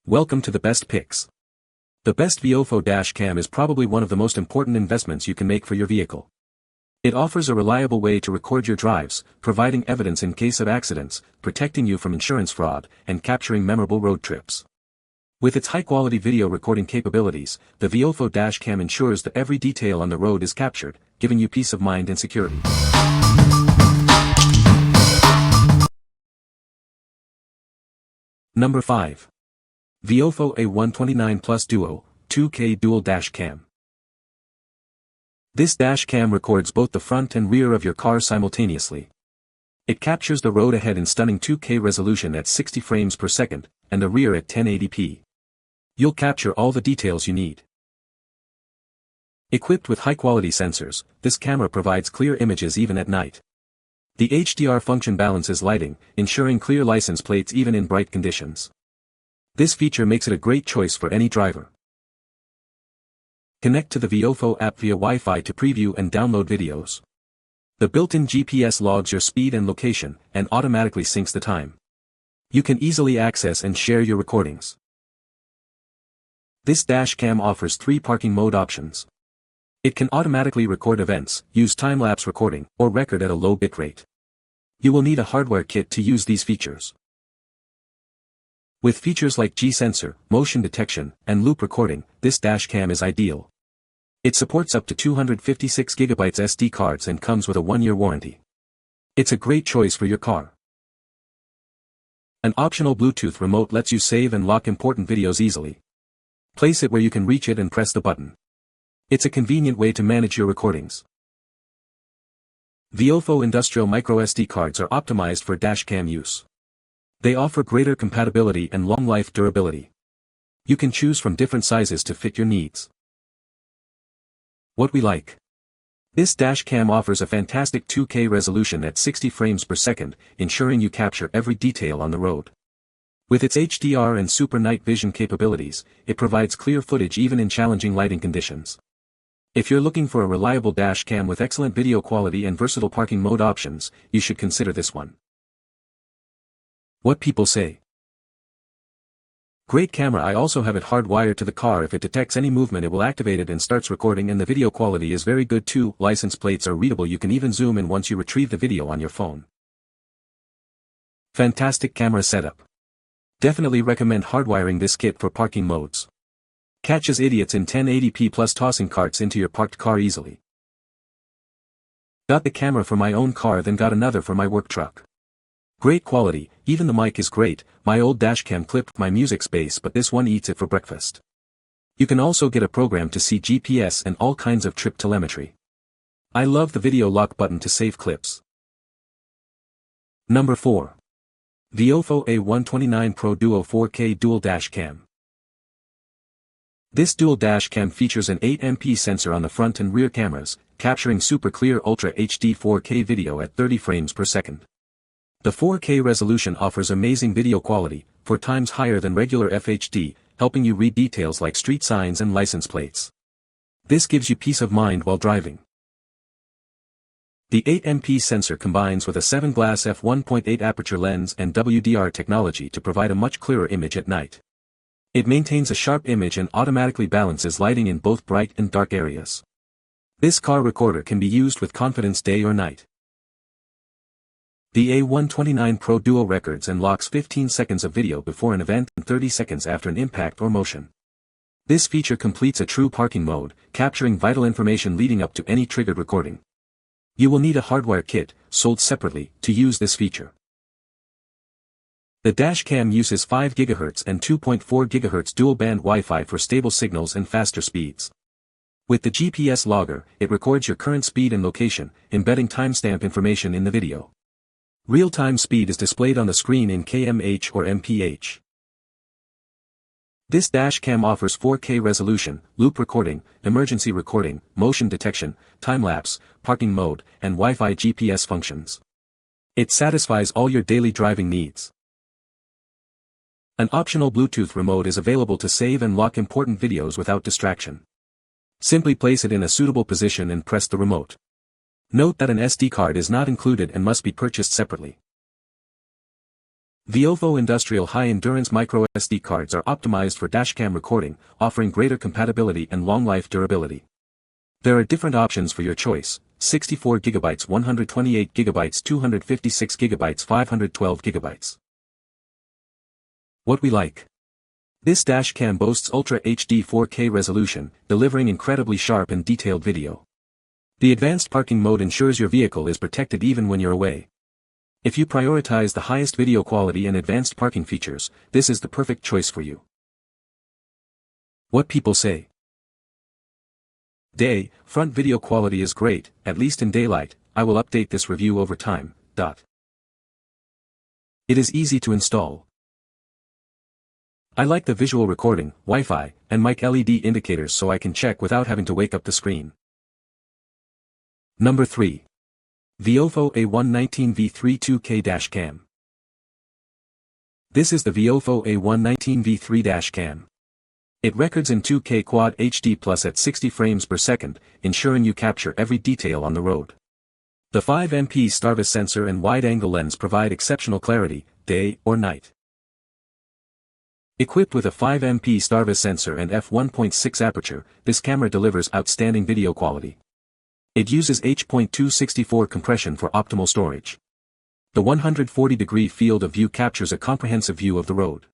Welcome to the best picks. The best Viofo Dash Cam is probably one of the most important investments you can make for your vehicle. It offers a reliable way to record your drives, providing evidence in case of accidents, protecting you from insurance fraud, and capturing memorable road trips. With its high-quality video recording capabilities, the Viofo Dash Cam ensures that every detail on the road is captured, giving you peace of mind and security. Number 5. Viofo A129 Plus Duo, 2K Dual Dash Cam. This dash cam records both the front and rear of your car simultaneously. It captures the road ahead in stunning 2K resolution at 60 frames per second, and the rear at 1080p. You'll capture all the details you need. Equipped with high-quality sensors, this camera provides clear images even at night. The HDR function balances lighting, ensuring clear license plates even in bright conditions. This feature makes it a great choice for any driver. Connect to the Viofo app via Wi-Fi to preview and download videos. The built-in GPS logs your speed and location, and automatically syncs the time. You can easily access and share your recordings. This dash cam offers 3 parking mode options. It can automatically record events, use time-lapse recording, or record at a low bitrate. You will need a hardware kit to use these features. With features like G-sensor, motion detection, and loop recording, this dash cam is ideal. It supports up to 256GB SD cards and comes with a 1-year warranty. It's a great choice for your car. An optional Bluetooth remote lets you save and lock important videos easily. Place it where you can reach it and press the button. It's a convenient way to manage your recordings. Viofo industrial microSD cards are optimized for dashcam use. They offer greater compatibility and long life durability. You can choose from different sizes to fit your needs. What we like. This dashcam offers a fantastic 2K resolution at 60 frames per second, ensuring you capture every detail on the road. With its HDR and super night vision capabilities, it provides clear footage even in challenging lighting conditions. If you're looking for a reliable dash cam with excellent video quality and versatile parking mode options, you should consider this one. What people say. Great camera. I also have it hardwired to the car. If it detects any movement, it will activate it and starts recording, and the video quality is very good too. License plates are readable. You can even zoom in once you retrieve the video on your phone. Fantastic camera setup. Definitely recommend hardwiring this kit for parking modes. Catches idiots in 1080p plus tossing carts into your parked car easily. Got the camera for my own car, then got another for my work truck. Great quality, even the mic is great. My old dashcam clipped my music space, but this one eats it for breakfast. You can also get a program to see GPS and all kinds of trip telemetry. I love the video lock button to save clips. Number 4. Viofo A129 Pro Duo 4K Dual Dash Cam. This dual dash cam features an 8MP sensor on the front and rear cameras, capturing super clear Ultra HD 4K video at 30 frames per second. The 4K resolution offers amazing video quality, 4 times higher than regular FHD, helping you read details like street signs and license plates. This gives you peace of mind while driving. The 8MP sensor combines with a 7-glass f1.8 aperture lens and WDR technology to provide a much clearer image at night. It maintains a sharp image and automatically balances lighting in both bright and dark areas. This car recorder can be used with confidence day or night. The A129 Pro Duo records and locks 15 seconds of video before an event and 30 seconds after an impact or motion. This feature completes a true parking mode, capturing vital information leading up to any triggered recording. You will need a hardware kit, sold separately, to use this feature. The dash cam uses 5 GHz and 2.4 GHz dual-band Wi-Fi for stable signals and faster speeds. With the GPS logger, it records your current speed and location, embedding timestamp information in the video. Real-time speed is displayed on the screen in kmh or mph. This dash cam offers 4K resolution, loop recording, emergency recording, motion detection, time-lapse, parking mode, and Wi-Fi GPS functions. It satisfies all your daily driving needs. An optional Bluetooth remote is available to save and lock important videos without distraction. Simply place it in a suitable position and press the remote. Note that an SD card is not included and must be purchased separately. Viofo Industrial High-Endurance Micro SD cards are optimized for dashcam recording, offering greater compatibility and long-life durability. There are different options for your choice: 64GB, 128GB, 256GB, 512GB. What we like. This dashcam boasts Ultra HD 4K resolution, delivering incredibly sharp and detailed video. The advanced parking mode ensures your vehicle is protected even when you're away. If you prioritize the highest video quality and advanced parking features, this is the perfect choice for you. What people say. Day, front video quality is great, at least in daylight. I will update this review over time. It is easy to install. I like the visual recording, Wi-Fi, and mic LED indicators so I can check without having to wake up the screen. Number 3. Viofo A119V3 2K Dash Cam. This is the Viofo A119V3 Dash Cam. It records in 2K Quad HD Plus at 60 frames per second, ensuring you capture every detail on the road. The 5MP Starvis sensor and wide-angle lens provide exceptional clarity, day or night. Equipped with a 5MP Starvis sensor and f1.6 aperture, this camera delivers outstanding video quality. It uses H.264 compression for optimal storage. The 140-degree field of view captures a comprehensive view of the road.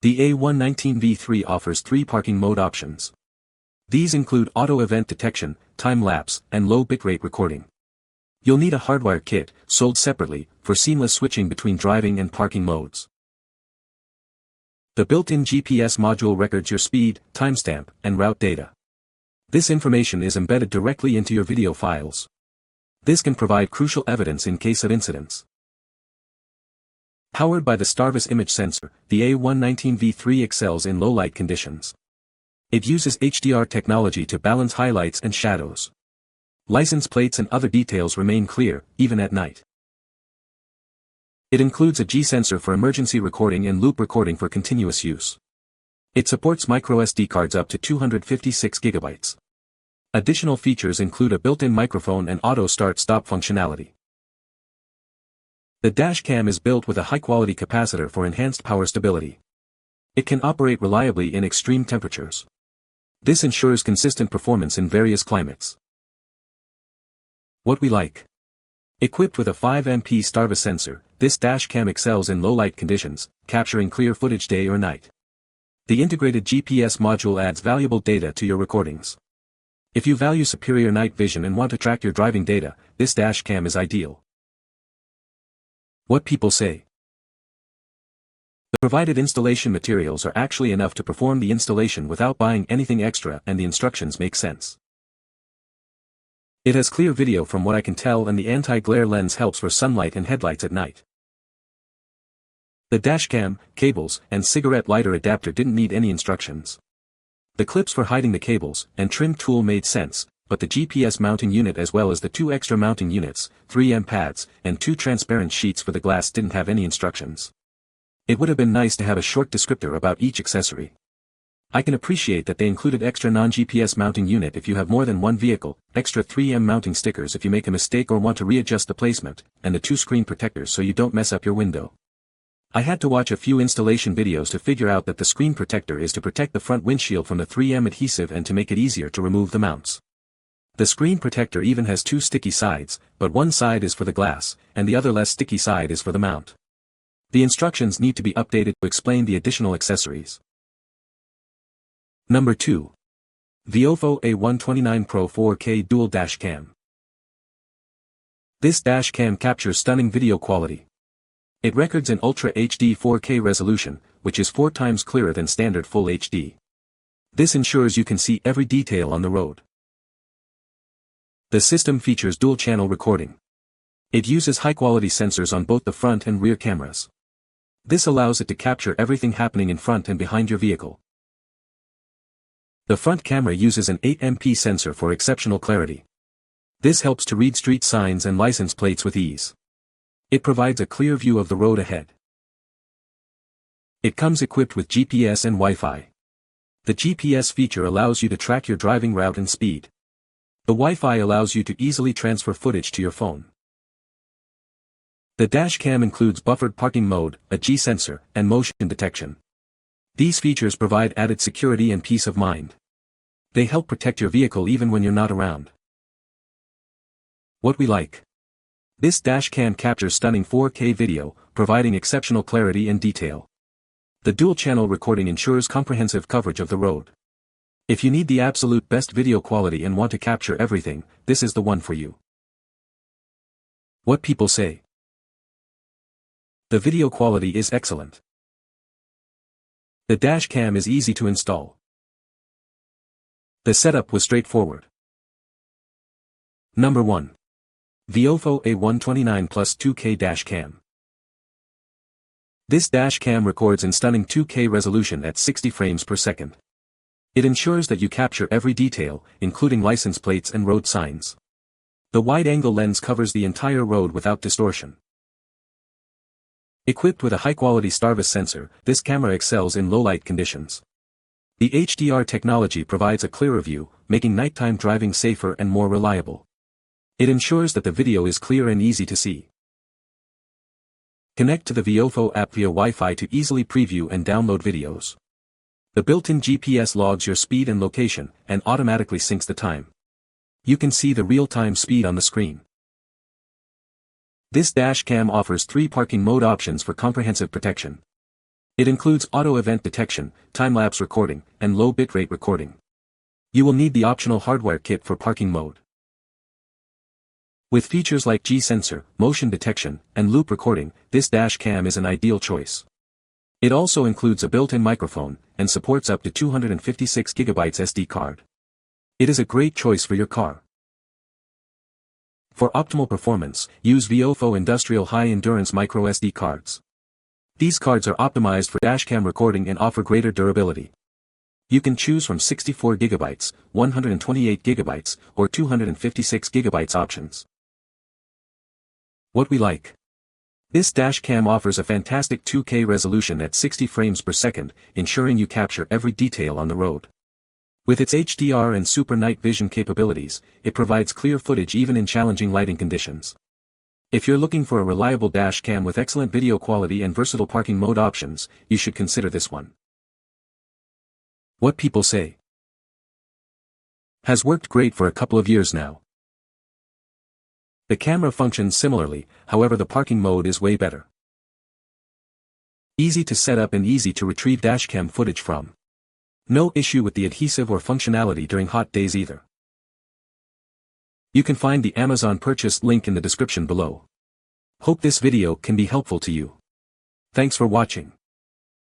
The A119V3 offers 3 parking mode options. These include auto event detection, time-lapse, and low bitrate recording. You'll need a hardwire kit, sold separately, for seamless switching between driving and parking modes. The built-in GPS module records your speed, timestamp, and route data. This information is embedded directly into your video files. This can provide crucial evidence in case of incidents. Powered by the Starvis image sensor, the A119V3 excels in low-light conditions. It uses HDR technology to balance highlights and shadows. License plates and other details remain clear, even at night. It includes a G-sensor for emergency recording and loop recording for continuous use. It supports microSD cards up to 256GB. Additional features include a built-in microphone and auto start-stop functionality. The dashcam is built with a high-quality capacitor for enhanced power stability. It can operate reliably in extreme temperatures. This ensures consistent performance in various climates. What we like. Equipped with a 5MP Starvis sensor, this dashcam excels in low-light conditions, capturing clear footage day or night. The integrated GPS module adds valuable data to your recordings. If you value superior night vision and want to track your driving data, this dashcam is ideal. What people say. The provided installation materials are actually enough to perform the installation without buying anything extra, and the instructions make sense. It has clear video from what I can tell, and the anti-glare lens helps for sunlight and headlights at night. The dashcam, cables, and cigarette lighter adapter didn't need any instructions. The clips for hiding the cables and trim tool made sense, but the GPS mounting unit as well as the 2 extra mounting units, 3M pads, and 2 transparent sheets for the glass didn't have any instructions. It would have been nice to have a short descriptor about each accessory. I can appreciate that they included extra non-GPS mounting unit if you have more than one vehicle, extra 3M mounting stickers if you make a mistake or want to readjust the placement, and the 2 screen protectors so you don't mess up your window. I had to watch a few installation videos to figure out that the screen protector is to protect the front windshield from the 3M adhesive and to make it easier to remove the mounts. The screen protector even has 2 sticky sides, but one side is for the glass, and the other less sticky side is for the mount. The instructions need to be updated to explain the additional accessories. Number 2. Viofo A129 Pro 4K Dual Dash Cam. This dash cam captures stunning video quality. It records in Ultra HD 4K resolution, which is 4 times clearer than standard Full HD. This ensures you can see every detail on the road. The system features dual-channel recording. It uses high-quality sensors on both the front and rear cameras. This allows it to capture everything happening in front and behind your vehicle. The front camera uses an 8MP sensor for exceptional clarity. This helps to read street signs and license plates with ease. It provides a clear view of the road ahead. It comes equipped with GPS and Wi-Fi. The GPS feature allows you to track your driving route and speed. The Wi-Fi allows you to easily transfer footage to your phone. The dash cam includes buffered parking mode, a G sensor, and motion detection. These features provide added security and peace of mind. They help protect your vehicle even when you're not around. What we like. This dash cam captures stunning 4K video, providing exceptional clarity and detail. The dual-channel recording ensures comprehensive coverage of the road. If you need the absolute best video quality and want to capture everything, this is the one for you. What people say. The video quality is excellent. The dash cam is easy to install. The setup was straightforward. Number 1. Viofo A129 Plus 2K Dash Cam. This dash cam records in stunning 2K resolution at 60 frames per second. It ensures that you capture every detail, including license plates and road signs. The wide-angle lens covers the entire road without distortion. Equipped with a high-quality Starvis sensor, this camera excels in low-light conditions. The HDR technology provides a clearer view, making nighttime driving safer and more reliable. It ensures that the video is clear and easy to see. Connect to the Viofo app via Wi-Fi to easily preview and download videos. The built-in GPS logs your speed and location, and automatically syncs the time. You can see the real-time speed on the screen. This dash cam offers 3 parking mode options for comprehensive protection. It includes auto event detection, time-lapse recording, and low bitrate recording. You will need the optional hardware kit for parking mode. With features like G sensor, motion detection, and loop recording, this dash cam is an ideal choice. It also includes a built-in microphone, and supports up to 256 GB SD card. It is a great choice for your car. For optimal performance, use Viofo Industrial High Endurance Micro SD cards. These cards are optimized for dashcam recording and offer greater durability. You can choose from 64 GB, 128 GB, or 256 GB options. What we like. This dashcam offers a fantastic 2K resolution at 60 frames per second, ensuring you capture every detail on the road. With its HDR and super night vision capabilities, it provides clear footage even in challenging lighting conditions. If you're looking for a reliable dash cam with excellent video quality and versatile parking mode options, you should consider this one. What people say. Has worked great for a couple of years now. The camera functions similarly, however the parking mode is way better. Easy to set up and easy to retrieve dashcam footage from. No issue with the adhesive or functionality during hot days either. You can find the Amazon purchase link in the description below. Hope this video can be helpful to you. Thanks for watching.